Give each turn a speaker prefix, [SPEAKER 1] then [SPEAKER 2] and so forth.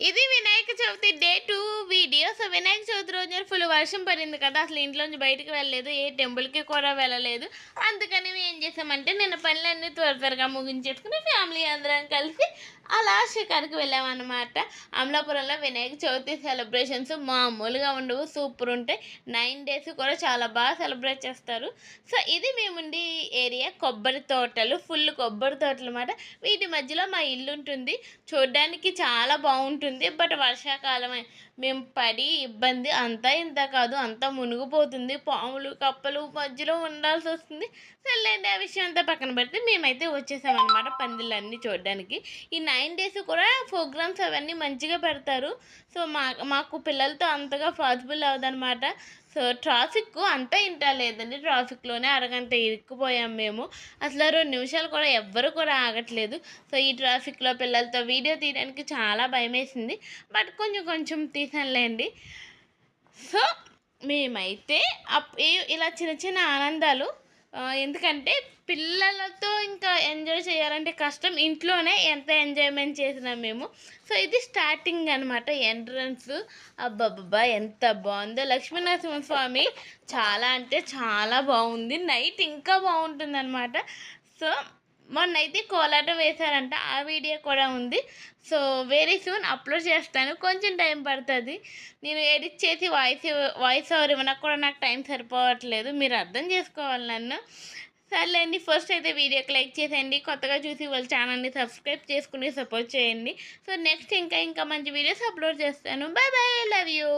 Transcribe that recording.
[SPEAKER 1] ఇది Vinayaka Chavithi day 2 video. So Vinayaka Chavithi రోజున full వర్షం పడింది కదా, అసలు ఇంట్లోంచి బయటకు వెళ్ళలేదు, ఏ టెంపుల్కి కూడా వెళ్ళలేదు. అందుకని మేము ఏం చేసామంటే నిన్న పనులన్నీ త్వరగా ముగించేసుకుని ఫ్యామిలీ అందరం కలిసి అలా షికార్కి వెళ్ళామన్నమాట. అమలాపురంలో వినాయక చవితి సెలబ్రేషన్స్ మామూలుగా ఉండవు, సూపర్ ఉంటాయి. 9 days కూడా చాలా బాగా సెలబ్రేట్ చేస్తారు. సో ఇది మేముండి ఏరియా కొబ్బరి తోటలు, ఫుల్ కొబ్బరి తోటలు అన్నమాట. వీటి మధ్యలో మా ఇల్లు ఉంటుంది. చూడడానికి చాలా బాగుంటుంది. బట్ వర్షాకాలమే మేము పడి ఇబ్బంది అంతా ఇంత కాదు, అంతా మునిగిపోతుంది. పాములు కప్పలు మధ్యలో ఉండాల్సి వస్తుంది. సర్లేండి, ఆ విషయం అంతా పక్కన పెడితే మేమైతే వచ్చేసామన్నమాట పందిళ్ళన్నీ చూడడానికి. ఈ 9 days కూడా ప్రోగ్రామ్స్ అవన్నీ మంచిగా పెడతారు. సో మాకు పిల్లలతో అంతగా పాసిబుల్ అవ్వదన్నమాట. సో ట్రాఫిక్ అంతా ఇంటా లేదండి, ట్రాఫిక్లోనే అరగంట ఇరుక్కుపోయాం మేము. అసలు 2 నిమిషాలు కూడా ఎవ్వరు కూడా ఆగట్లేదు. సో ఈ ట్రాఫిక్లో పిల్లలతో వీడియో తీయడానికి చాలా భయం వేసింది. బట్ కొంచెం తీసానులేండి. సో మేమైతే ఇలా చిన్న చిన్న ఆనందాలు, ఎందుకంటే పిల్లలతో ఇంకా ఎంజాయ్ చేయాలంటే కష్టం. ఇంట్లోనే ఎంత ఎంజాయ్మెంట్ చేసినాం మేము. సో ఇది స్టార్టింగ్ అనమాట, ఎంట్రన్స్. అబ్బబ్బబ్బా ఎంత బాగుందో! లక్ష్మీనరసింహస్వామి చాలా అంటే చాలా బాగుంది. నైట్ ఇంకా బాగుంటుంది అనమాట. సో మొన్నైతే కోలాటం వేశారంట, ఆ వీడియో కూడా ఉంది. సో వెరీ సూన్ అప్లోడ్ చేస్తాను. కొంచెం టైం పడుతుంది. నేను ఎడిట్ చేసి వాయిస్ ఓవర్ ఇవ్వడానికి కూడా నాకు టైం సరిపోవట్లేదు, మీరు అర్థం చేసుకోవాలి నన్ను. సర్లేండి, ఫస్ట్ అయితే వీడియోకి లైక్ చేసేయండి, కొత్తగా చూసి వాళ్ళ ఛానల్ని సబ్స్క్రైబ్ చేసుకుని సపోర్ట్ చేయండి. సో నెక్స్ట్ ఇంకా మంచి వీడియోస్ అప్లోడ్ చేస్తాను. Bye bye, love you.